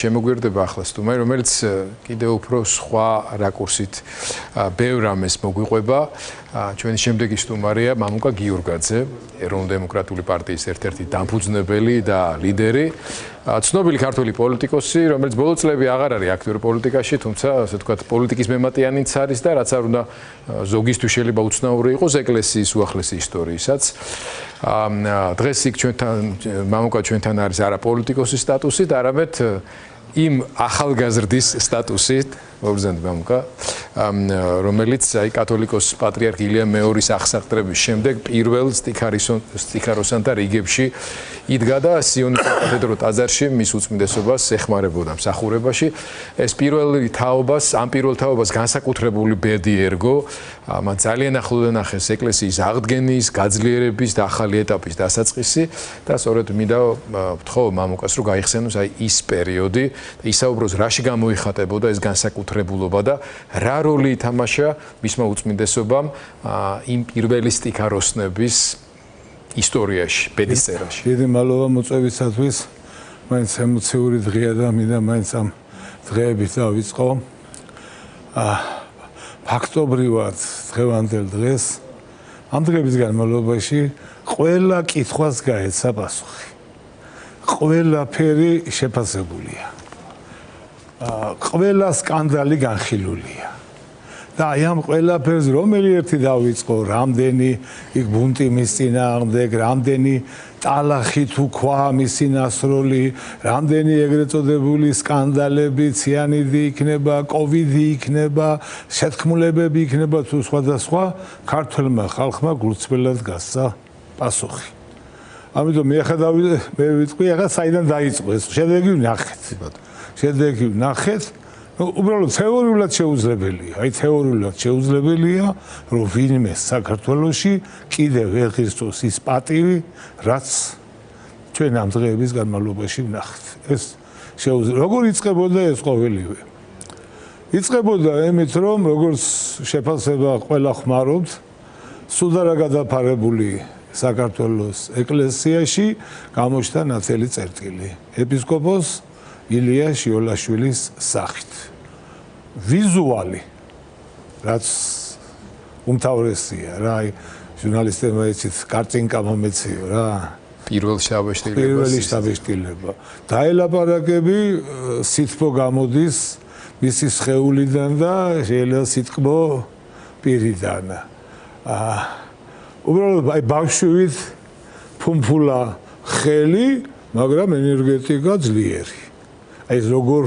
შემოგვიერთდება ახლა სტუმარი, რომელიც კიდევ უფრო სხვა რაკურსით ბევრ რამეს მოგვიყვება. ჩვენი შემდეგი სტუმარია მამუკა გიორგაძე, ეროვნულ-დემოკრატიული პარტიის ერთ-ერთი დამფუძნებელი და ლიდერი. ცნობილი ქართველი პოლიტიკოსი, რომელიც ბოლო წლები აღარ არის აქტიური პოლიტიკაში, თუმცა ასე ვთქვათ, პოლიტიკის მემატიანიც არის და რაც არ უნდა ზოგისთვის შეიძლება უცნაური იყოს ეკლესიის უახლესი ისტორიისაც. დღეს იქ ჩვენთან მამუკა ჩვენთან არის არა პოლიტიკოსის სტატუსით, არამედ იმ ახალგაზრდის სტატუსით, მოგზაურობ მამუკა, რომელიც აი კათოლიკოს პატრიარქ ილია მეორის აღსახსრების შემდეგ პირველ სტიქაროსანთა რიგებში იდგა და სიონის კათედრო ტაძარში მის უწმინდესობას ეხმარებოდა მსახურებაში. ეს ამ პირველ თაობას განსაკუთრებული ბედი ერგო, მან ძალიან ახლოდან ნახეს ეკლესიის აღდგენის, გაძლიერების და ახალი ეტაპის დასაწყისი და სწორედ მინდა ვთხოვ მამუკას, რომ გაიხსენოს აი ის პერიოდი და ისაუბროს რაში გამოიხატებოდა ეს განსაკუთრებულობა და რა როლი ითამაშა მისმა უწმინდესობამ იმ პირველი სტიქაროსნების ისტორიაში, ბედის წერაში. დიდი მადლობა მოწვევისათვის. მაინც ემოციური დღეა და მინდა მაინც ამ დღეებით დავიწყო. ფაქტობრივად დღევანდელ დღეს ამ დღეების განმავლობაში ყველა კითხვას გაეცა პასუხი. ყველაფერი შეფასებულია. ყველა სკანდალი განხილულია. და აი ამ ყველაფერს რომელი ერთი დავიწყო, რამდენი იქ ბუნტი მის წინააღმდეგ, რამდენი ტალახი თუ ქვა მის წინასროლი, რამდენი ეგრეთ წოდებული სკანდალები, ციანიდი იქნება, კოვიდი იქნება, შეთქმულებები იქნება თუ სხვადასხვა, ქართველმა ხალხმა გულწრფელად გასცა პასუხი. ამიტომ მე ვიტყვი, ახლა საიდან დაიწყო ეს შედეგი ვნახეთ. შედეგი ვნახეთ. უბრალოდ თეორიულად შეუძლებელია. აი თეორიულად შეუძლებელია, რომ ვინმე საქართველოში კიდევ ვერ ღირსოს ის პატივი, რაც ჩვენ ამ დღეების განმავლობაში ვნახეთ. ეს როგორ იწყებოდა ეს ყოველივე? იწყებოდა იმით, რომ როგორც შეფასება ყველა ხმარობთ, სუდარა გადაფარებული საქართველოს ეკლესიაში გამოჩნდა ნათელი წერტილი. ეპისკოპოს ილია შიოლაშვილის სახით. ვიზუალი, რაც უმთავრესია რა, ჟურნალისტებმა იცით, კარტინკა მომეციო რა. პირველი შთაბეჭდილება. დაელაპარაკები სითბო გამოდის მისი სხეულიდან და შეიძლება სიტყბო პირიდან. უბრალოდ აი ბავშვით ფუმფულა ხელი, მაგრამ ენერგეტიკა ძლიერი. აი ეს როგორ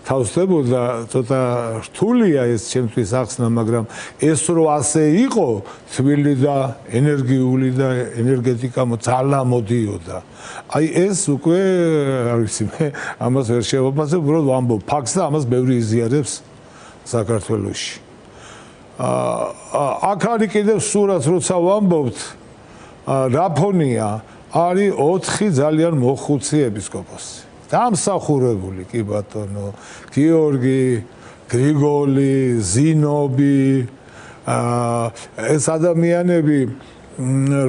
თავსდებოდა, ცოტა რთულია ეს ჩემთვის ახსნა, მაგრამ ეს რო ასე იყო, თბილი და ენერგიული და ენერგეტიკა ძალა მოდიოდა. აი ეს უკვე არ ვიცი, მე ამას ვერ შევაფასებ, უბრალოდ ვამბობ ფაქტს და ამას ბევრი იზიარებს საქართველოში. აქ არის კიდევ სურათს, როცა ვამბობთ, რა ფონია, არის 4 ძალიან მოხუცი ეპისკოპოსი. დამსახურებული კი ბატონო, გიორგი, გრიგოლი, ზინობი, ეს ადამიანები,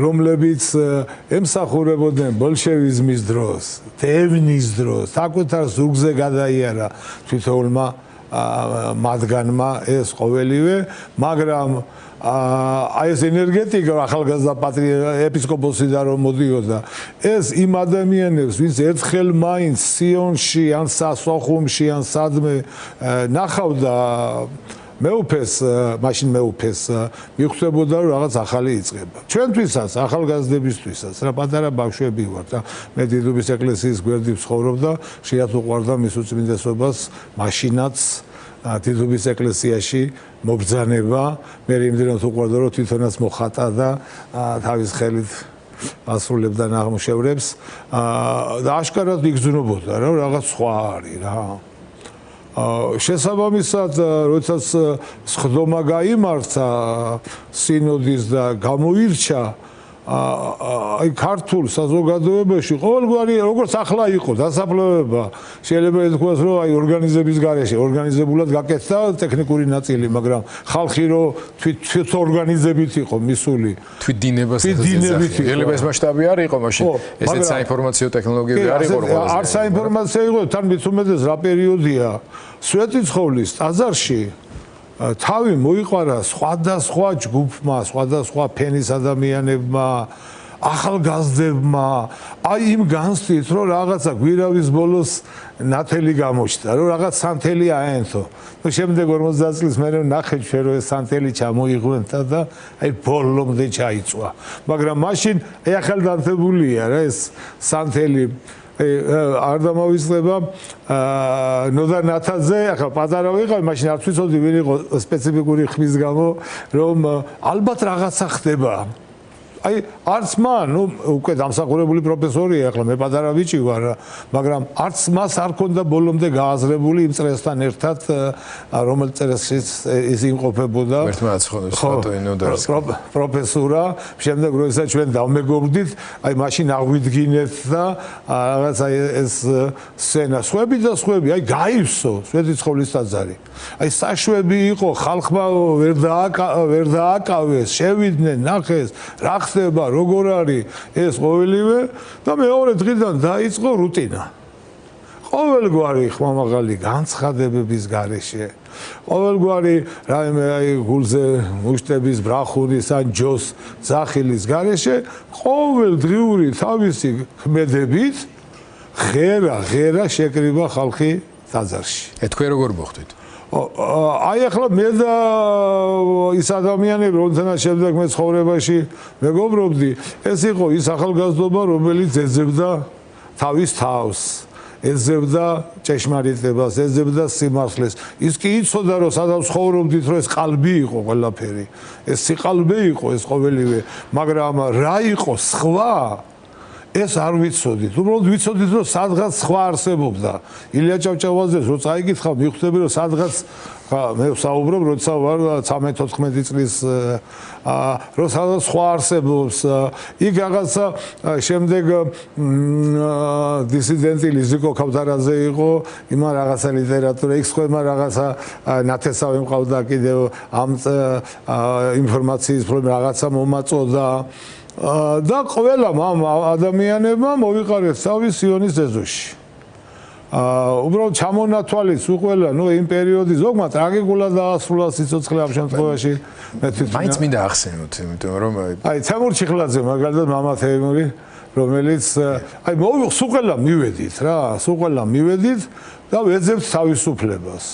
რომლებიც ემსახურებოდნენ ბოლშევიზმის დროს, დევნის დროს, საკუთარ ზურგზე გადაიარა თითოეულმა მათგანმა ეს ყოველივე, მაგრამ აი ეს ენერგეტიკა ახალგაზრდა ეპისკოპოსიდან რომ მოდიოდა, ეს იმ ადამიანებს, ვინც ერთხელ მაინც სიონში, ან სასოხუმში, ან სადმე ნახავდა მეუფეს, მაშინ მეუფეს, მიხვდებოდა რომ რაღაც ახალი იწყება. ჩვენთვისაც, ახალგაზრდებისთვისაც, რა პატარა ბავშვები ვართ და მე დიდუბის ეკლესიის გვერდით ვცხოვრობდა, შეათ უყვარდა მის უწმინდესობას, მაშინაც დიდუბის ეკლესიაში მობრძანება, მე იმდენად უყვარდა, რომ თვითონაც მოხატა და თავის ხელით ასრულებდა ნაღმშევრებს და აშკარად იგრძნობოდა, რომ რაღაც სხვა არის რა. შესაბამისად, როდესაც სხდომა გაიმართა სინოდის და გამოირჩა აი ქართულ საზოგადოებაში ყოველგვარი როგორც ახლა იყო დასაფლავება შეიძლება ითქვას რომ აი ორგანიზების გარეშე ორგანიზებულად გაკეთდა ტექნიკური ნაწილი მაგრამ ხალხი რომ თვით ორგანიზებით იყო მისული თვითდინებას ელების მასშტაბი არ იყო მაშინ ესეც საინფორმაციო ტექნოლოგიები არ იყო ყველაზე არ საინფორმაციო იყო თან მით უმეტეს რა პერიოდია სვეტიცხოვლის ტაძარში თავი მოიყვარა სხვადასხვა ჯგუფმა, სხვადასხვა ფენის ადამიანებმა, ახალგაზრდებმა, აი იმ განცდით, რომ რაღაცა გვირავის ბოლოს ნათელი გამოჩნდა, რომ რაღაც სანთელი აენთო. ნუ შემდეგ 50 წლის მერე ნახეთ ჩვენ რომ ეს სანთელი ჩამოიღვენთა და აი ბოლომდე ჩაიწვა. მაგრამ მაშინ აი ახალ დანთებულია რა ეს სანთელი არ დამოვიწყდება ნოდარ ნათაძე ახლა პატარა ვიყავ მაშინ არ ვიცოდი ვინ იყო სპეციფიკური ხმის გამო რომ ალბათ რაღაცა ხდება აი არც მან ნუ უკვე დამსახურებული პროფესორია ახლა მე პატარა ბიჭი ვარ მაგრამ არც მას არ ქონდა ბოლომდე გააზრებული იმ წრესთან ერთად რომელიც წრეშიც ის იმყოფებოდა პროფესორა შემდეგ როდესაც ჩვენ დავმეგობრდით აი მაშინ აღვიდგინეთ და რაღაც აი ეს სცენა სხვები და სხვები აი გაივსო სვეტიცხოვლის ტაძარი აი საშვები იყო ხალხმა ვერ დააკავეს შევიდნენ ნახეს რა ხდება როგორ არის ეს ყოველივე და მეორე დღიდან დაიწყო რუტინა ყოველგვარი ხმამაღალი განცხადებების გარეშე ყოველგვარი რაიმე აი გულზე მუშტების ბრახურის ან ჯოს ძახილის გარეშე ყოველდღიური თავისი ქმედებით ღერა შეკრიბა ხალხი ტაძარში თქვენ როგორ მოხდით აი ახლა მე და ის ადამიანები რომელთანაც შემდეგ მე ცხოვრებაში მეგობრობდი ეს იყო ის ახალგაზრდობა რომელიც ეძებდა თავის თავს ეძებდა ჭეშმარიტებას ეძებდა სიმართლეს ის კი იცოდა რომ სადაც ცხოვრობდით რომ ეს ყალბი იყო ყველაფერი ეს სიყალბე იყო ეს ყოველივე მაგრამ რა იყო სხვა ეს არ ვიცოდით. უბრალოდ ვიცოდით რომ სადღაც სხვა არსებობდა. ილია ჭავჭავაძეს რო წაიკითხა მიხვდები რომ სადღაც მე ვსაუბრობ როცა ვარ 13-14 წლის რომ სადღაც სხვა არსებობს. იქ რაღაცა შემდეგ დისიდენტი ლიზიკო ქავთარაძე იყო, იმა რაღაცა ლიტერატურა, იქ სხვა რაღაცა ნათესავი მყავდა კიდევ ამ ინფორმაციის პრობლემა რაღაცა მომაწოდა. და ყველა ამ ადამიანებმა მოვიყარეს თავის სიონის ეზოში. უბრალოდ ჩამონათვალის უყველა, ნუ იმ პერიოდის ზოგმა ტრაგიკულად დაასრულა სიცოცხლე ამ შემთხვევაში. მე თვითონ მაინც მინდა ახსენოთ, იმიტომ რომ აი თემურ ჩიხლაძე მაგალითად მამა თემური, რომელიც აი სუყველა მივედით რა, სუყველა მივედით და ვეძებთ თავისუფლებას.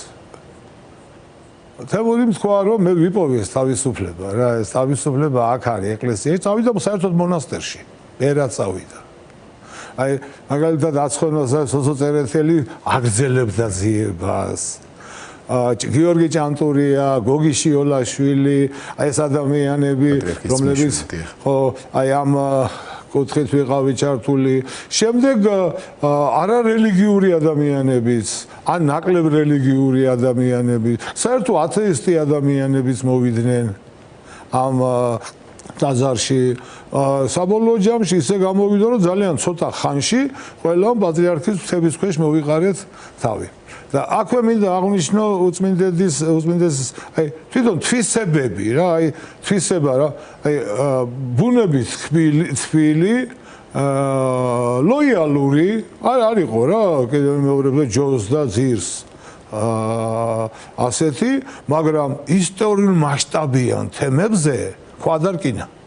თემური თქვა რომ მე ვიპოვე ეს თავისუფლება რა ეს თავისუფლება აქ არის ეკლესიაში წავიდა საერთოდ მონასტერში ერა წავიდა აი მაგალითად აცხონოს სოციალისტელი აგრძელებდა ძიებას გიორგი ჭანტურია გოგი შიოლაშვილი აი ეს ადამიანები რომლებიც ხო აი ამ კუთხით ვიყავი ჩართული შემდეგ არარელიგიური ადამიანებიც ან ნაკლებ რელიგიური ადამიანები საერთო ათეისტი ადამიანებიც მოვიდნენ ამ ტაძარში საბოლოო ჯამში ისე გამოვიდა რომ ძალიან ცოტა ხანში ყველა პატრიარქის მთების ქვეშ მოვიყარეთ თავი და აქვე მინდა აღნიშნო უწმინდეს აი თვითონ თვისებები რა აი თვისება რა აი ბუნების თბილი ლოიალური არ იყო რა კიდევ მეორებზე ჯოს და ძირს ასეთი მაგრამ ისტორიულ მასშტაბიან თემებზე ქვადარკინა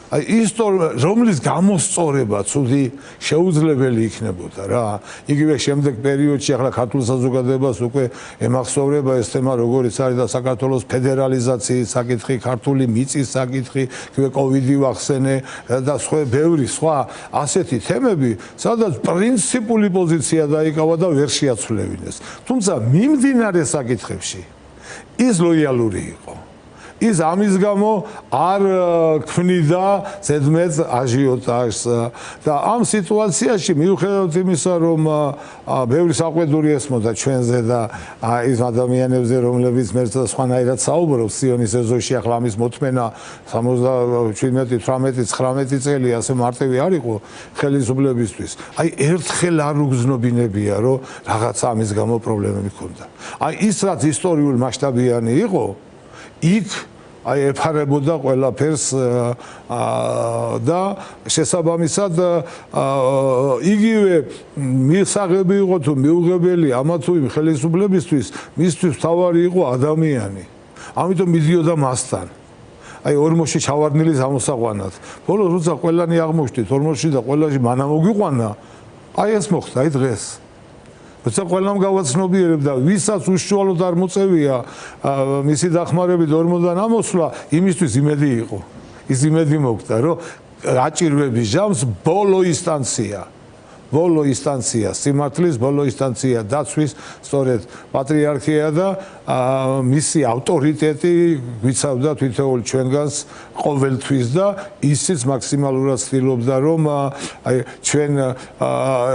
აი ისტორია რომლის გამოსწორება ცუდი შეუძლებელი იქნებოდა რა იგივე შემდეგ პერიოდში ახლა ქართულ საზოგადოებას უკვე ემახსოვრება ეს თემა როგორიც არის და საქართველოს ფედერალიზაციის საკითხი ქართული მიწის საკითხი იგივე კოვიდი ვახსენე და სხვა ბევრი სხვა ასეთი თემები სადაც პრინციპული პოზიცია დაიკავა და ვერ შეაცვლებინეს თუმცა მიმდინარე საკითხებში ის ლოიალური იყო ის ამის გამო არ ქმნიდა ზედმეტ აჟიოტაჟს და ამ სიტუაციაში მიუხედავად იმისა, რომ ბევრი საყვედური ესმოდა ჩვენზე და ის ადამიანებზე, რომლებიც მერც სხვანაირად საუბრობს სიონის ეზოში, ახლა ამის მოთმენა 77, 18, 19 წელი ასე მარტივი არ იყო ხელისუფლებისთვის. აი ერთხელ არ უგზნობინებია, რომ რაღაცა ამის გამო პრობლემები ქონდა. აი ის რაც ისტორიული მასშტაბიანი იყო, იქ აი ეფარებოდა ყველაფერს და შესაბამისად იგივე მისაღები იყო თუ მიუღებელი ამა თუ იმ ხელისუფლებისთვის, მისთვის თავარი იყო ადამიანი. ამიტომ მიდიოდა მასთან. აი ორმოში ჩავარდნილის ამოსაყვანად. ბოლოს როცა ყველანი აღმოჩნდით ორმოში და ყველაში მანა მოგვიყვანა, აი ეს მოხდა, აი დღეს. როცა ყველამ გავაცნობიერებ და ვისაც უშუალოდ არ მოწევია მისი დახმარებით ორმოდან ამოსვლა, იმისთვის იმედი იყო. ის იმედი მოხდა, რომ გაჭირვების ჯამს ბოლო ინსტანცია, სიმართლის ბოლო ინსტანცია დაცვის, სწორედ პატრიარქია და მისი ავტორიტეტი გვიცავდა თითოეულ ჩვენგანს ყოველთვის და ისიც მაქსიმალურად ცდილობდა, რომ აი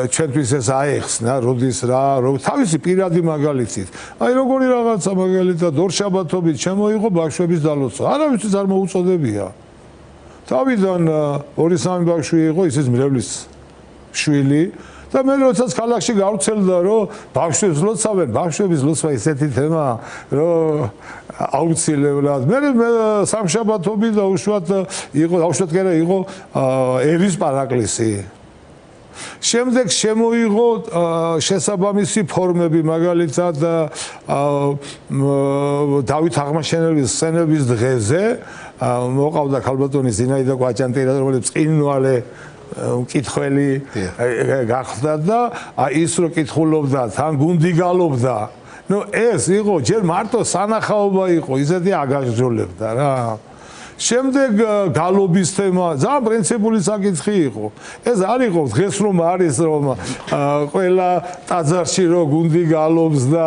ჩვენთვის ეს აეხსნა, როდის რა, თავისი პირადი მაგალითით. აი როგორი რაღაცა მაგალითად ორშაბათობით შემოიღო ბავშვების დალოცვა. არავისთვის არ მოუწოდებია. თავიდან 2-3 ბავშვი იყო, ისიც მრევლის შვილი და მე როდესაც ქალაქში გავრცელდა, რომ ბავშვებს ლოცავენ, ბავშვების ლოცვა ისეთი თემაა, რომ აუცილებლად. მე სამშაბათობი და უშუალოდ იყო ერის პარაკლისი. შემდეგ შემოიღო შესაბამისი ფორმები, მაგალითად დავით აღმაშენებლის სცენების დღეზე მოყავდა ქალბატონი ზინაიდა კვაჭანტირა, რომელიც ყინვალე მკითხველი გახდა და ის რო კითხულობდა, თან გუნდი გალობდა. ნუ ეს იყო ჯერ მარტო სანახაობა იყო, ისეთი აგაგრძელებდა რა. შემდეგ გალობის თემა ძალიან პრინციპული საკითხი იყო. ეს არ იყო დღეს რომ არის რომ ყველა ტაძარში რო გუნდი გალობს და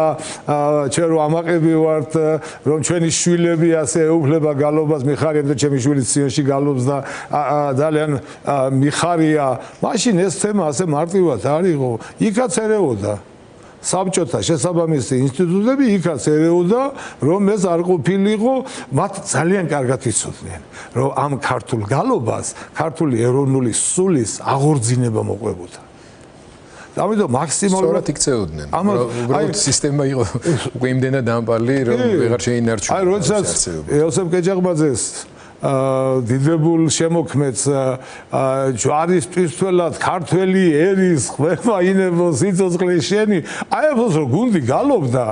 ჩვენ რო ამაყები ვართ რომ ჩვენი შვილები ასე ეუფლება გალობას, მიხარია და ჩემი შვილი სიონში გალობს და ძალიან მიხარია. მაშინ ეს თემა ასე მარტივად არ იყო. იქაც ერეოდა საბჭოთა შესაბამისი ინსტიტუტები იქაც ერეოდა, რომ ეს არ ყოფილიყო, მათ ძალიან კარგად იცოდნენ, რომ ამ ქართულ გალობას, ქართული ეროვნული სულის აღორძინება მოყვებოდა. ამიტომ მაქსიმალურად იქცეოდნენ. უბრალოდ სისტემა იყო უკვე იმდენად დამპალი, რომ ვეღარ შეინარჩუნა. აი როდესაც იოსებ კეჭაყბაძეს დიდებულ შემოქმედს ჯვარის ტვირთველად ქართველი ერის ხვევაინებო სიცოცხლე შენი აებოს რომ გუნდი გალობდა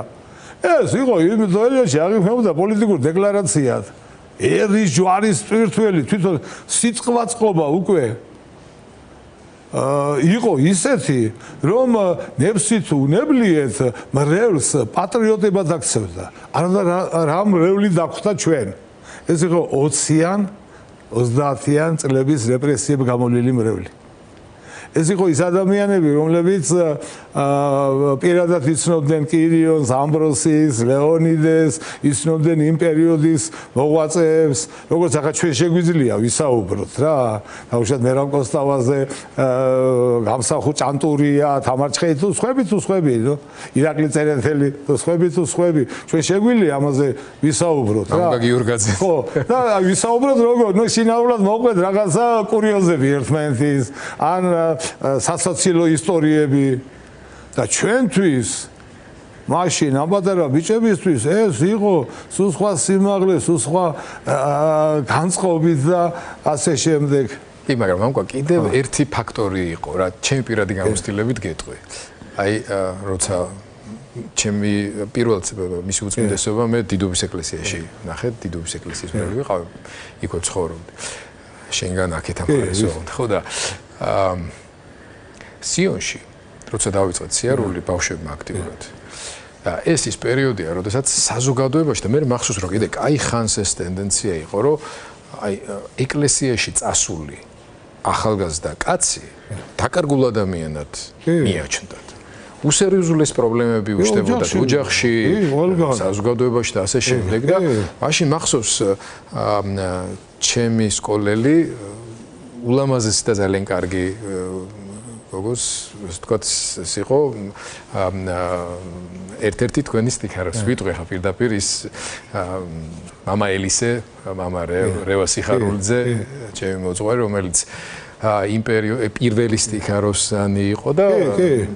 ეს იყო იმ დროში აღიქვამდა პოლიტიკურ დეკლარაციად ერის ჯვარის ტვირთველი თვითონ სიტყვაწყობა უკვე იყო ისეთი რომ ნებსი თუ უნებლიეთ მრევლს პატრიოტებად აქცევდა რა მრევლი დახვდა ჩვენ ეს იყო 20-იან, 30-იან წლების რეპრესიებ გამოვლილი მრევლი. ეს იყო ის ადამიანები, რომლებიც პირადად იცნობდნენ კირიონს, ამბროსის, ლეონიდეს, იცნობდნენ იმ პერიოდის მოღვაწეებს, როგორც ახლა ჩვენ შეგვიძლია ვისაუბროთ რა. თავშად მერაბ კოსტავაზე, გამსახუ ჭანტურია, თამარჩხეი თუ სხვები, ირაკლი წერეთელი თუ სხვები, ჩვენ შეგვიძლია ამაზე ვისაუბროთ რა. ამგა გიორგაძე. ხო, და ვისაუბროთ როგორ, ნუ შინაურად მოყვეთ რაღაცა კურიოზები ერთმანეთის, ან სასაცილო ისტორიები და ჩვენთვის მაშინ ამ პატარა ბიჭებისთვის ეს იყო სულ სხვა სიმაღლე, სულ სხვა განწყობით და ასე შემდეგ. კი, მაგრამ ამკა კიდევ ერთი ფაქტორი იყო რა, ჩემი პირადი გამოცდილებით გეტყვი. აი, როცა ჩემი პირველ მისი უწმინდესობა მე დიდობის ეკლესიაში ნახე, დიდობის ეკლესიის მერე ვიყავ, იქვე ცხოვრობდი. შენგან აქეთ ამხარესო, ხო და სიონში, როცა დავიწყეთ სიარული ბავშვებმა აქტიურად. და ეს ის პერიოდია, როდესაც საზოგადოებაში და მე მახსოვს რომ კიდე კაი ხანს ეს ტენდენცია იყო, რომ აი ეკლესიაში წასული ახალგაზრდა კაცი დაკარგულ ადამიანად მიაჩნდათ. უსერიოზული პრობლემები უშდებოდა ოჯახში, საზოგადოებაში და ასე შემდეგ და მაშინ მახსოვს ჩემი სკოლელი ულამაზესი და ძალიან კარგი გოგოს ვთქვათ ეს იყო ერთ-ერთი თქვენი სტიქაროს ვიტყვი ხა პირდაპირ ის მამა ელისე, მამა რევა სიხარულიძე, ჩემი მოწვევი, რომელიც პირველი სტიქაროსანი იყო და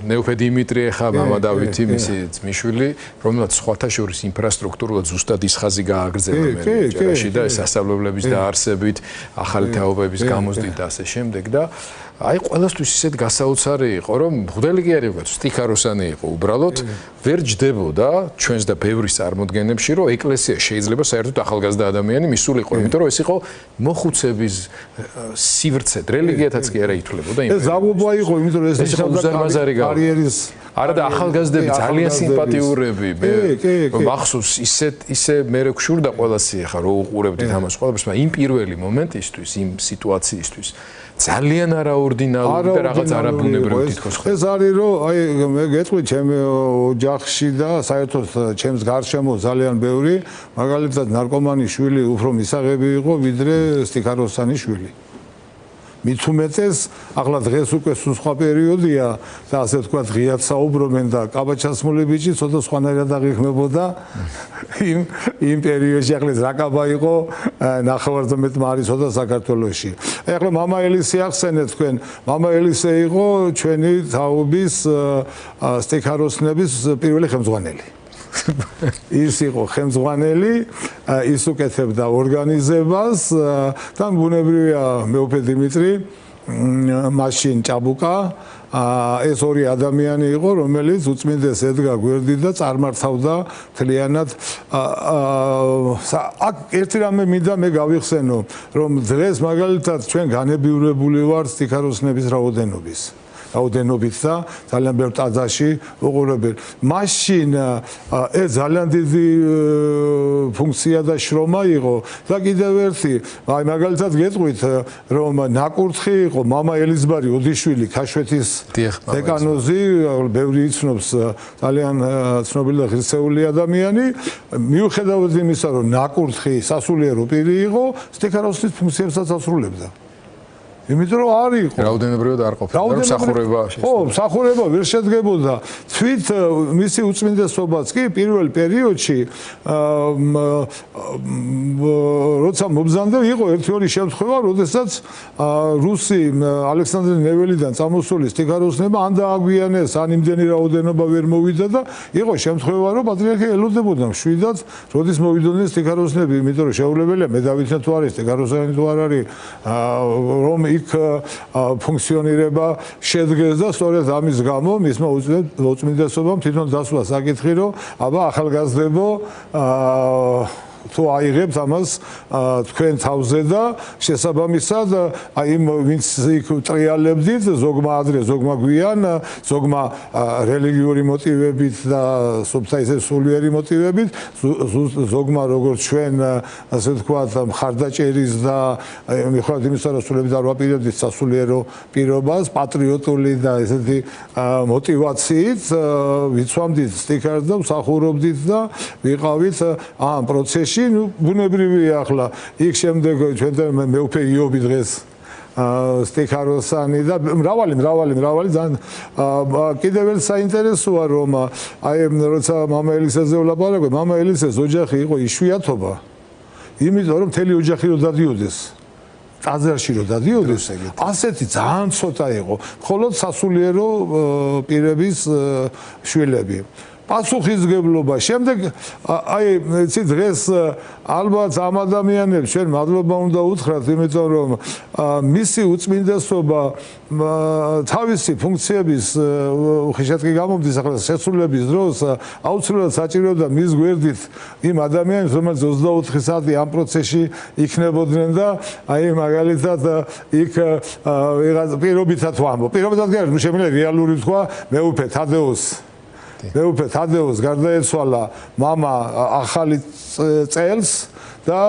ნეუფე დიმიტრი ხა მამა დავითი მისი ძმისშვილი, რომელსაც სხვათა შორის ინფრასტრუქტურულად ზუსტად ის ხაზი გააგრძელა მერეჯერაში და სასწავლებლების დაარსებით, ახალი თაობების გამოსდით და ასე შემდეგ და აი ყველასთვის ისეთ გასაოცარი იყო რომ მღვდელი კი არ იყო სტიქაროსანი იყო უბრალოდ ვერ ჯდებოდა ჩვენს და ბევრის წარმოდგენებში რომ ეკლესია შეიძლება საერთოდ ახალგაზრდა ადამიანი მისულიყო იმიტომ რომ ეს იყო მოხუცების სივრცე რელიგიათაც კი არა ითვლებოდა ეს ზაბობა იყო იმიტომ რომ ეს უზარმაზარი კარიერის არა და ახალგაზრდები ძალიან სიმპათიურები მე მახსოვს ისე მე გშურდა ყველასი ხა რო უყურებდით ამას ყველაფერს მაგრამ იმ პირველი მომენტისთვის იმ სიტუაციისთვის ძალიან არაორდინალური და რაღაც არაბუნებრივი თითქოს ხო ეს არის რომ აი მე გეტყვი ჩემ ოჯახში და საერთოდ ჩემს გარშემო ძალიან ბევრი მაგალითად ნარკომანის შვილი უფრო მისაღები იყო ვიდრე სტიქაროსანის შვილი მით უმეტეს ახლა დღეს უკვე სხვა პერიოდია და ასე თქვა ღიად საუბრობენ და კაბაჩასმული ბიჭი ცოტა სხვანაირად აღიქმებოდა იმ პერიოდში ახლა რაკაბა იყო ნახევარდმეტ მარი ცოტა საქართველოში ახლა მამა ელისე ახსენეთ თქვენ მამა ელისე იყო ჩვენი თაობის სტიქაროსნების პირველი ხელმძღვანელი ის იყო ხელმძღვანელი ის უკეთებდა ორგანიზებას და ბუნებრივია მეუფე დიმიტრი მაშინ ჭაბუკა ეს ორი ადამიანი იყო რომელიც უწმინდეს ედგა გვერდით და წარმართავდა მთლიანად აქ ერთი რამე მინდა მე გავიხსენო რომ დღეს მაგალითად ჩვენ განებივრებული ვართ სტიქაროსნების რაოდენობით და ძალიან ბევრ ტაძარში უყურებენ. მაშინ ეს ძალიან დიდი ფუნქცია და შრომა იყო და კიდევ ერთი, აი მაგალითად გეტყვით, რომ ნაკურთხი იყო მამა ელიზბარი ოდიშვილი ქაშვეთის დეკანოზი, ბევრი იცნობს, ძალიან ცნობილი და ღირსეული ადამიანი, მიუხედავად იმისა, რომ ნაკურთხი სასულიერო პირი იყო, სტიქაროსნის ფუნქციებსაც ასრულებდა. იმიტომ რომ არ იყო რაოდენობრივად არ ყოფილა მსახურება ხო მსახურება ვერ შედგებოდა თვით მისი უწმინდესობაც კი პირველ პერიოდში როცა მობზანდა იყო ერთი-ორი შემთხვევა როდესაც რუსი ალექსანდრე ნეველიდან წამოსული სტიქაროსნება ან დააგვიანეს ან იმდენი რაოდენობა ვერ მოვიდა და იყო შემთხვევა რომ პატრიარქი ელოდებოდა მშვიდად როდის მოვიდოდნენ სტიქაროსნები იმიტომ რომ შეუძლებელია მე დავითი თუ არის სტიქაროსანი თუ არ არის რომ იქ ფუნქციონირება შედგეს და სწორედ ამის გამო მისმა უწმინდესობამ თვითონ დასვა საკითხი რომ აბა ახალგაზრდებო თუ აიღებთ ამას თქვენ თავზე და შესაბამისად აი ვინც იქ ტრიალებდით ზოგმა ადრე ზოგმა გვიან ზოგმა რელიგიური მოტივებით და სუბსაიზე სულიერი მოტივებით ზოგმა როგორც ჩვენ ასე ვთქვათ მხარდაჭერის და მიუხედავად იმისა რომ სულები და ვაპირებდით სასულიერო პირობას პატრიოტული და ესეთი მოტივაციით ვიცვამდით სტიქარს და მსახურობდით და ვიყავით ამ პროცესში ბუნებრივია ახლა იქ შემდეგ ჩვენთან მეუფე იობი დღეს სტიქაროსანი და მრავალი ძალიან კიდევ ერთ საინტერესოა რომ აი როცა მამა ელისეზე ვლაპარაკობ მამა ელისეს ოჯახი იყო იშვიათობა იმიტომ რომ მთელი ოჯახი რო დადიოდეს ტაძარში რო დადიოდეს ასეთი ძალიან ცოტა იყო მხოლოდ სასულიერო პირების შვილები პასუხისგებლობა. შემდეგ აი იცი დღეს ალბათ ამ ადამიანებს ჩვენ მადლობა უნდა უთხრათ, იმიტომ რომ მისი უწმინდესობა თავისი ფუნქციების ხშირად კი გამომდის ახლა შესრულების დროს აუცილებლად საჭიროა მის გვერდით იმ ადამიანებს, რომელიც 24 საათი ამ პროცესში იქნებოდნენ და აი მაგალითად იქ ვიღაც პირობითად ვამბობ. პირობითად კი არა, შემიძლია რეალური თქვა მეუფე თადეუს მეუფე თადეოს გარდაეცვალა მამა ახალი წელს და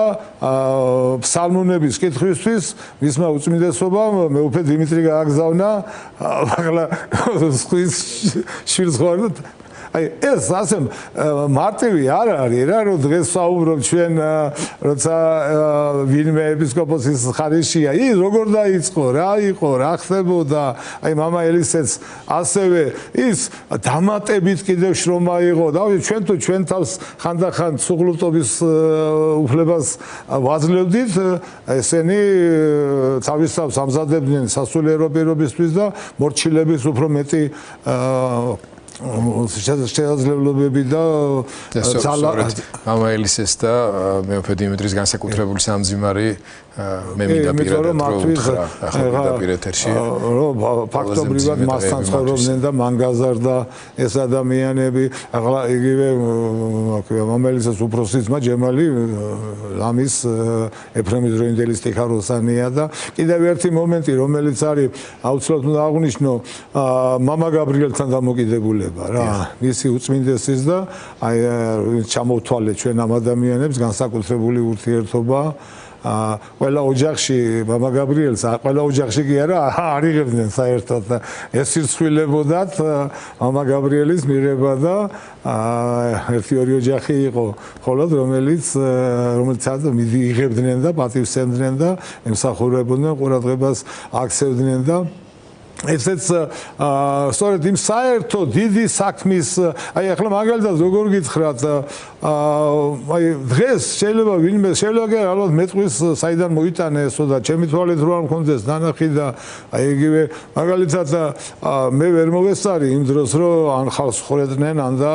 ფსალმუნების კითხვისთვის მისმა უწმინდესობამ მეუფე დიმიტრი გააგზავნა ახლა სხვის შვილს ხوار აი ეს ასე მარტივი არ არის რა რომ დღეს საუბრობ ჩვენ როცა ვინმე ეპისკოპოსის ხარისშია ის როგორ დაიწყო რა იყო რა ხდებოდა აი მამა ელისეც ასევე ის დამატებით კიდევ შრომა იყო და ჩვენ თუ ჩვენ თავს ხანდახან სუღლუტობის უფლებას ვაძლევდით ესენი თავის თავს ამზადებდნენ სასულიერო პირობისთვის და მორჩილების უფრო მეტი შესაძლებლობები და მამა ელისეს და მეუფე დიმიტრის განსაკუთრებული სამძიმარი მე მინდა პირადად უთხრა ახლა პირ ეთერში რომ ფაქტობრივად მასთან ცხოვრობდნენ და მან გაზარდა ეს ადამიანები ახლა იგივე მამა ელისეს უფროსი ძმა ჯემალი ლამის ეფრემის დროინდელის ტიქაროსანია და კიდევ ერთი მომენტი რომელიც არის აუცილებლად უნდა აღვნიშნო მამა გაბრიელთან დამოკიდებულება რა მისი უწმინდესის და აი ჩამოვთვალეთ ჩვენ ამ ადამიანებს განსაკუთრებული ურთიერთობა ყველა ოჯახში მამა გაბრიელს ყველა ოჯახში კი არა არ იღებდნენ საერთოდ ეს სიცხვილებოდათ მამა გაბრიელის მიღება და ერთი-ორი ოჯახი იყო მხოლოდ რომელიცაც იღებდნენ და პატივსცემდნენ და ემსახურებოდნენ ყურადღებას აქცევდნენ და ესეც სწორედ იმ საერთო დიდი საქმის აი ახლა მაგალითად როგორ გითხრათ აი დღეს შეიძლება ვინმე შეიძლება ალბათ მეტყვის საიდან მოიტანესო და ჩემი თვალით რო არ მქონდეს ნანახი და აი იგივე მაგალითად მე ვერ მოვესწარი იმ დროს რომ ან ხალხს ხვრედნენ ან და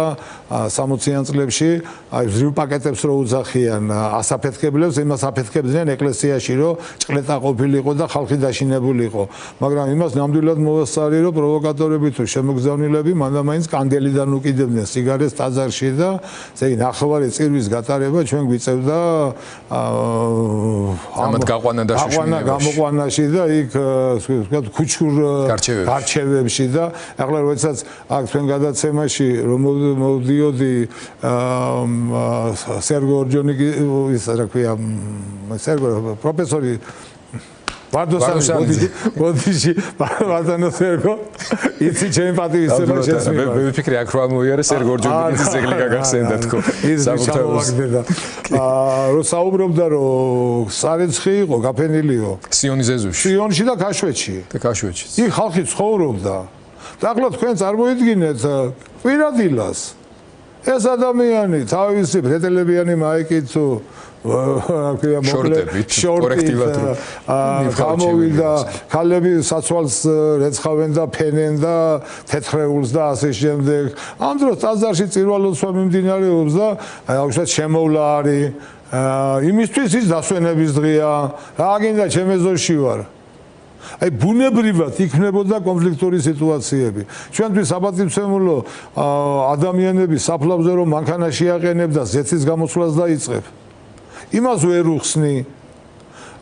60-იან წლებში აი ზრივ პაკეტებს რო უძახიან ასაფეთქებლებს იმას აფეთქებდნენ ეკლესიაში რომ ჭყლეტა ყოფილიყო და ხალხი დაშინებულიყო მაგრამ იმას ნამდვილად მოვესწარი რომ პროვოკატორები თუ შემოგზავნილები მანდ-მაინც კანდელიდან უკიდებდნენ სიგარეტს ტაძარში და ესე იგი ნახევარი წირვის გატარება ჩვენ გვიწევდა ამათ გაყვანა და გამოყვანაში და იქ ვთქვათ ქუჩურ გარჩევებში და ახლა როდესაც აქ ჩვენ გადაცემაში რომ მოვდიოდი სერგო ორჯონიკი ის რა ქვია სერგო პროფესორი ვარდოსანი ბოდიში ბატონო სერგო იცი ჩემი პატივისცემა შესმის მე ვიფიქრე აქ რო ამოიარე სერგო ორჯონიკის ძეგლი გაგახსენდა თქო სამთავროებდა რო საუბრობდა რომ სარეცხი იყო გაფენილიო სიონის ეზოში სიონში და ქაშვეთში იქ ხალხი ცხოვრობდა და ახლა თქვენ წარმოიდგინეთ კვირადილას ეს ადამიანი თავისი ფრეტელებიანი მაიკით შორტებით გამოვიდა ქალები საცვალს რეცხავენ და ფენენ და თეთრეულს და ასე შემდეგ ამ დროს ტაძარში წირვალოცვა მიმდინარეობს და აუცილებლად შემოვლა არის იმისთვის ის დასვენების დღეა რა გინდა ჩემ ეზოში ვარ აი ბუნებრივად იქნებოდა კონფლიქტური სიტუაციები. ჩვენთვის საპატივცემულო ადამიანები საფლავზე რომ მანქანაში აყენებდა ზეთის გამოსვლას დაიწყებ. იმას ვერ უხსნი.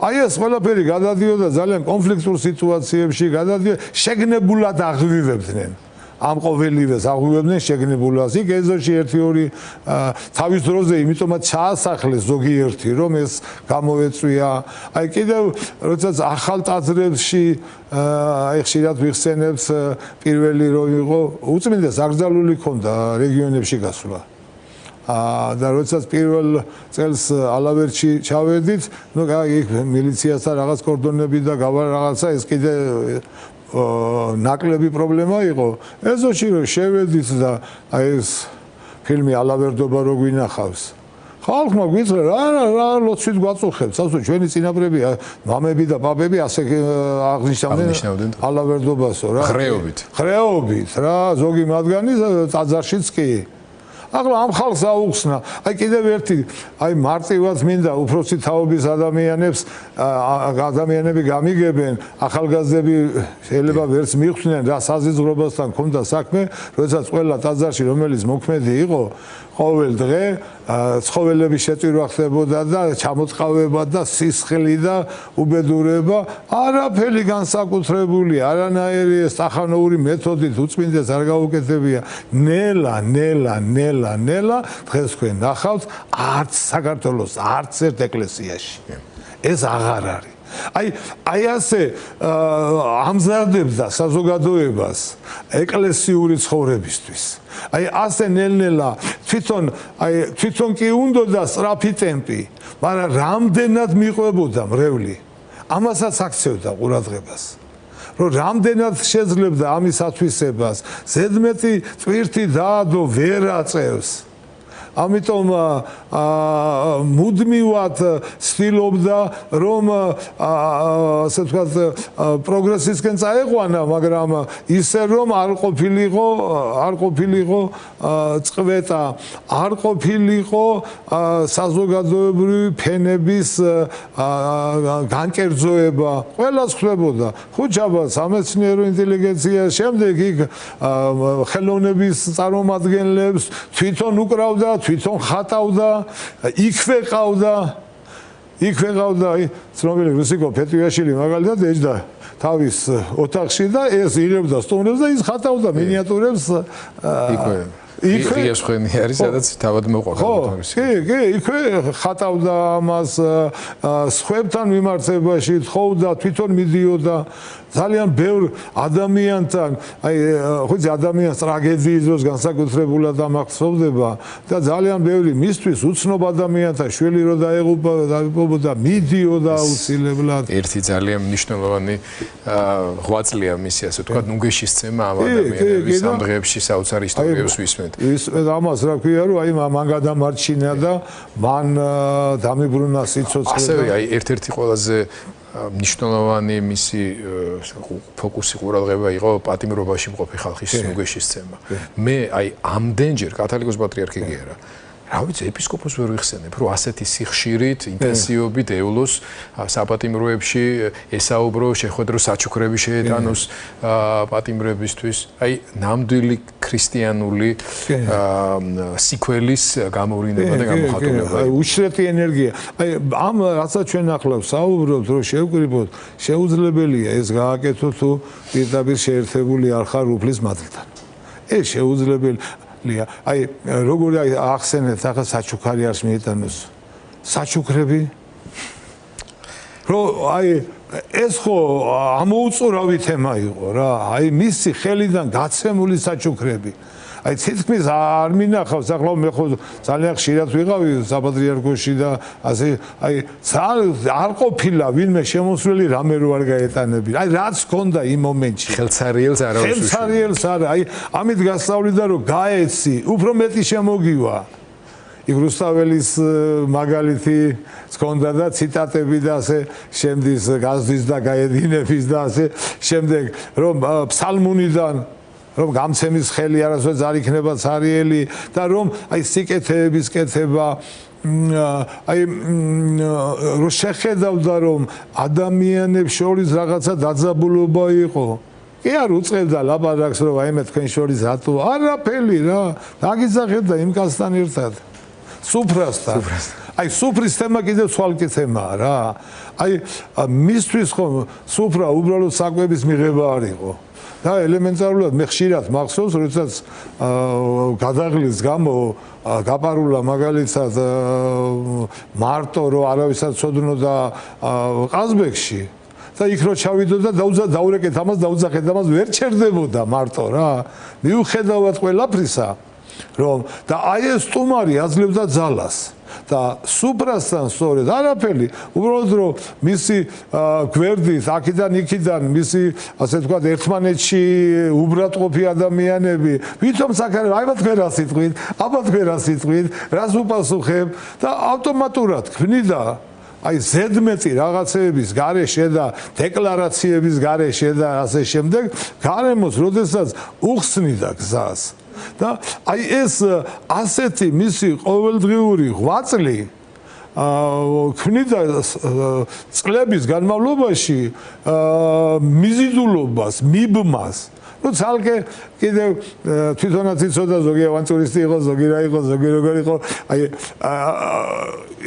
აი ეს ყველაფერი გადადიოდა ძალიან კონფლიქტურ სიტუაციებში, გადადიოდა შეგნებულად აღვივებდნენ. ამ ყოველივეს აღვივებდნენ შეგნებულას. იქ ეზოში 1-2 თავის დროზე იმიტომაც ჩაასახლეს ზოგიერთი რომ ეს გამოეწვია. აი კიდევ როდესაც ახალ ტაძრებში აი ხშირად ვიხსენებს პირველი რო იყო უწმინდეს აკრძალული ქონდა რეგიონებში გასვლა. და როდესაც პირველ წელს ალავერტში ჩავედით, ნუ იქ მილიციასთან რაღაც კორდონები და რაღაცა ეს კიდე ნაკლები პრობლემა იყო. ეზოში რომ შევედით და აი ეს ფილმი ალავერდობა რო გვინახავს. ხალხმა გვიძრა რა ლოცვით გვაწუხებს. ასე ჩვენი წინაპრები, მამები და პაპები ასე აღნიშნავდნენ ალავერდობასო რა. ხრეობით რა, ზოგი მათგანი ტაძარშიც კი. ახლა ამ ხალხს აუხსნა. აი კიდევ ერთი, აი მარტივად მინდა უფროსი თაობის ადამიანები გამიგებენ, ახალგაზრდები შეიძლება ვერც მიხვდნენ რა საზღვრებასთან ქონდა საქმე, როდესაც ყველა ტაძარში რომელიც მოქმედი იყო, ყოველ დღე ცხოველების შეწირვა ხდებოდა და ჩამოწყავება და სისხლი და უბედურება, არაფერი განსაკუთრებული, არანაირი სტახანოური მეთოდით უწმინდეს არ გაუკეთებია. ნელა დღეს თქვენ ნახავთ არც საქართველოს არც ერთ ეკლესიაში. ეს აღარ არის. აი ასე ამზადებდა საზოგადოებას ეკლესიური ცხოვრებისთვის. აი ასე ნელ-ნელა თვითონ კი უნდოდა სწრაფი ტემპი, მაგრამ რამდენად მიყვებოდა მრევლი. ამასაც აქცევდა ყურადღებას. რომ რამდენად შეძლებდა ამის ათვისებას, ზედმეტი წვირთი დაადო ვერ აწევს. ამიტომ მუდმივად ცდილობდა რომ ასე ვთქვათ პროგრესისკენ წაეყვანა, მაგრამ ისე რომ არ ყოფილიყო წყვეტა, არ ყოფილიყო საზოგადოებრივი ფენების განკერძოება. ყველას ხდებოდა ხუჩაბა, სამეცნიერო ინტელიგენცია, შემდეგ იქ ხელოვნების წარმომადგენლებს თვითონ უკრავდა, თვითონ ხატავდა, იქვე ყავდა, ცნობილი რუსიკო ფეტიუაშვილი მაგალითად ეჯდა თავის ოთახში და ეს იღებდა სტუმრებს და ის ხატავდა მინიატურებს იქვე იასხვენი არის, სადაც თავად მოყვარდა. კი, იქვე ხატავდა ამას, სხვებთან მიმართებაში თხოვდა, თვითონ მიდიოდა. ძალიან ბევრ ადამიანთან, აი ხუცი ადამიანს ტრაგედიის დროს განსაკუთრებულად ამახსოვდება და ძალიან ბევრი მისთვის უცნობ ადამიანთან შვილი რო დაეღუპებოდა, მიდიოდა აუცილებლად. ერთი ძალიან მნიშვნელოვანი ღვაწლია მისი, ასე ვთქვათ, ნუგეშისცემა ამ ადამიანების ამ დღეებში საოცარ ისტორიებს ვისმენთ. ამას რა ქვია, რომ აი მან გადამარჩინა და მან დამიბრუნა სიცოცხლე. ასევე აი ერთ-ერთი ყველაზე მნიშვნელოვანი მისი ფოკუსი ყურადღება იყო პატიმრობაში მყოფი ხალხის ნუგეშისცემა. მე აი ამდენჯერ კათოლიკოს პატრიარქი კი არა. რა ვიცი, ეპისკოპოსს ვერ ვიხსენებ, რომ ასეთი სიხშირით, ინტენსივობით ევლოს საპატიმროებში ესაუბრო, შეხვედრო საჩუქრები შეეტანოს პატიმრებისთვის. აი ნამდვილი ქრისტიანული სიკველის გამოვლენა და გამოხატულება. უშრეთი ენერგია. აი ამ რასაც ჩვენ ახლა საუბრობთ, რომ შევკრიბოთ, შეუძლებელია ეს გააკეთოთ თუ პირდაპირ შეერთებული არ ხარ უფლის მადლთან. ეს შეუძლებელი აი როგორი ახსენეთ ახლა საჩუქარი არ მიეტანოს საჩუქრები რომ აი ეს ხო ამოუწურავი თემა იყო რა აი მისი ხელიდან გაცემული საჩუქრები აი თითქმის არ მინახავს ახლა მე ხო ძალიან ხშირად ვიყავი საპატრიარქოში და ასე აი არ ყოფილა ვინმე შემოსვლელი რამე რო არ გაეტანები აი რაც ჰქონდა იმ მომენტში ხელცარიელს არა უსუშო ხელცარიელს არა აი ამით გასწავლიდა რომ გაეცი უფრო მეტი შემოგივა იქ რუსთაველის მაგალითი ჰქონდა და ციტატები და ასე შემდის გაზდის და გაედინების და ასე შემდეგ რომ ფსალმუნიდან რომ გამცემის ხელი არასოდეს არ იქნება ცარიელი და რომ აი სიკეთეების კეთება აი რო შეხედავდა რომ ადამიანებს შორის რაღაცა დაძაბულობა იყო კი არ უწყებდა ლაპარაკს რომ აი მე თქვენ შორის რატო არაფერი რა დაგიძახებდა იმ კაცთან ერთად სუფრასთან აი სუფრის თემა კიდევ ცვალკი თემაა რა აი მისთვის ხომ სუფრა უბრალოდ საკვების მიღება არ იყო და ელემენტარულად მე ხშირად მახსოვს როდესაც გადაღლის გამო გაპარულა მაგალითად მარტო რო არავისაც ცოდნოდა ყაზბეგში და იქ რო ჩავიდოდა და დაურეკეთ ამას დაუძახეთ ამას ვერ ჩერდებოდა მარტო რა მიუხედავად ყველაფრისა რომ და აი ეს სტუმარი აძლევდა ძალას და სუპრასთან სწორედ არაფერი უბრალოდ რომ მისი გვერდით აქედან იქიდან მისი ასე ვთქვათ ერთმანეთში უბრალდყოფი ადამიანები ვითომ საკარებ აი თქვენ რა სიტყვით აბა თქვენ რა სიტყვით რას უპასუხებ და ავტომატურად ქმნიდა აი ზედმეტი რაღაცეების გარეშე და დეკლარაციების გარეშე და ასე შემდეგ გარემოს როდესაც უხსნიდა გზას და აი ეს ასეთი მისი ყოველდღიური ღვაწლი ქმნიდა წლების განმავლობაში მიზიდულობას, მიბმას. Ну, цалке კიდევ თვითონაც იცოდა ზოგი ავანტურისტი იყო, ზოგი რა იყო, ზოგი როგორ იყო. აი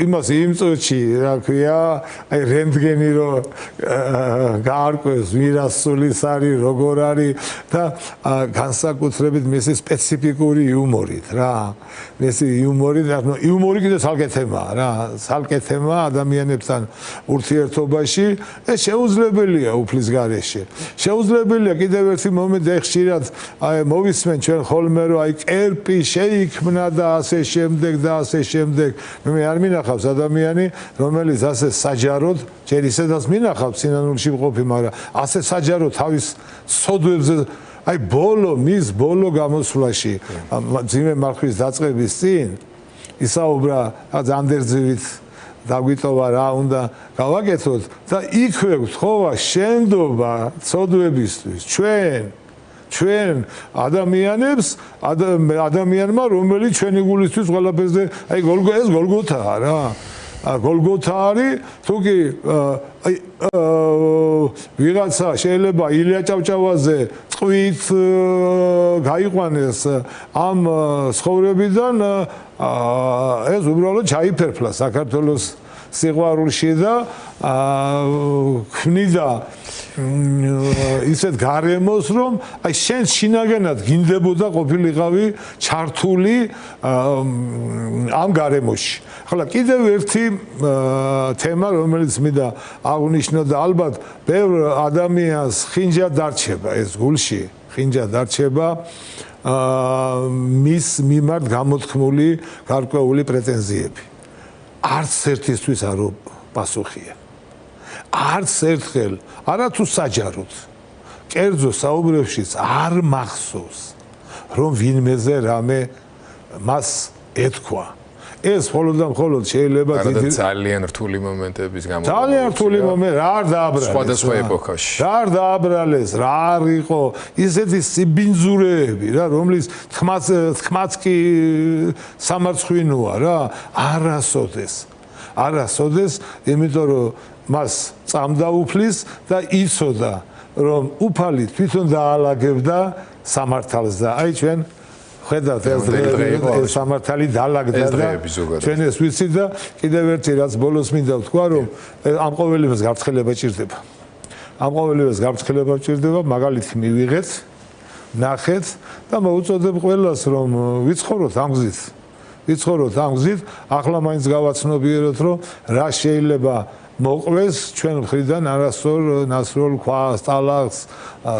იმას იმ წუთში, რა ქვია, აი რენტგენი რო გაარკვევს, ვირასულის არის, როგორ არის და განსაკუთრებით მისი სპეციფიკური იუმორით, რა. მისი იუმორით, ანუ იუმორი კიდე ცალკე თემაა, რა. ცალკე თემაა ადამიანებთან ურთიერთობაში, ეს შეუძლებელია უფლის გარეშე. შეუძლებელია კიდევ ერთი მომენტი ხშირად აი მოვისმენ ჩვენ ხოლმე რომ აი კერპი შეიქმნა და ასე შემდეგ და ასე შემდეგ. მე არ მინახავს ადამიანი რომელიც ასე საჯაროდ ჯერ ისედაც მინახავს სინანულში მყოფი, მაგრამ ასე საჯაროდ თავის სოდვებზე აი მის ბოლო გამოსვლაში ძიმე მარხვის დაწყების წინ ისაუბრა ანდერძივით დაგვიტოვა რა უნდა გავაკეთოთ და იქვე გთხოვა შენდობა ცოდვებისთვის ჩვენ ადამიანებს ადამიანმა რომელიც ჩვენი გულისთვის ყველაფერზე აი ეს გოლგოთაა რა გოლგოთა არის თუკი აი ვიღაცა შეიძლება ილია ჭავჭავაძე წვით გაიყვანეს ამ ცხოვრებიდან ეს უბრალოდ ჩაიფერფლა საქართველოს სიყვარულში და ქმნიდა ისეთ გარემოს რომ აი შენ შინაგანად გინდებოდა ყოფილიყავი ჩართული ამ გარემოში. ახლა კიდევ ერთი თემა რომელიც მინდა აღნიშნო და ალბათ ბევრ ადამიანს ხინჯად დარჩება ეს გულში, ხინჯად დარჩება მის მიმართ გამოთქმული გარკვეული პრეტენზიები. არც ერთისთვის არ პასუხია. არც ერთხელ, არათუ საჯაროდ, კერძო საუბრებშიც არ მახსოვს, რომ ვინმეზე რამე მას ეთქვა. ეს მხოლოდ და მხოლოდ შეიძლება ძალიან რთული მომენტების გამო. ძალიან რთული მომენტი, რა არ დააბრალეს. სხვადასხვა ეპოქაში. რა არ დააბრალეს, რა არ იყო ისეთი სიბინძურეები, რა, რომლის თქმაც კი სამარცხვინოა, რა, არასოდეს, იმიტომ რომ მას წამდა უფლის და იცოდა რომ უფალი თვითონ დაალაგებდა სამართალს და აი ჩვენ ხედავთ ეს სამართალი დაალაგდა და ჩვენ ეს ვიცით და კიდევ ერთი რაც ბოლოს მინდა ვთქვა რომ ამ ყოველივეს გაფრთხილება ჭირდება. ამ ყოველივეს გაფრთხილება ჭირდება, მაგალითი მივიღეთ, ნახეთ და მოუწოდებ ყველას რომ ვიცხოვროთ ამ გზით. ვიცხოვროთ ამ გზით, ახლა მაინც გავაცნობიეროთ რომ რა შეიძლება მოყვეს ჩვენ მხრიდან არასწორ ნასროლ ქვას, ტალახს,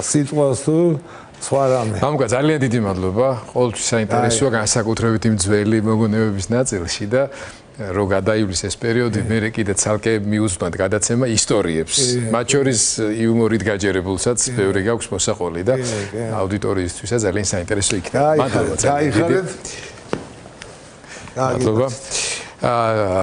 სიტყვას თუ სხვა რამე. მამუკა ძალიან დიდი მადლობა. ყოველთვის საინტერესოა განსაკუთრებით იმ ძველი მოგონებების ნაწილში და რო გადაივლის ეს პერიოდი, მე კიდე ცალკე მიუძვნად გადაცემა ისტორიებს. მათ შორის იუმორით გაჯერებულსაც ბევრი გაქვს მოსაყოლი და აუდიტორიისთვისაც ძალიან საინტერესო იქნება. მადლობა. გაიხარეთ. მადლობა.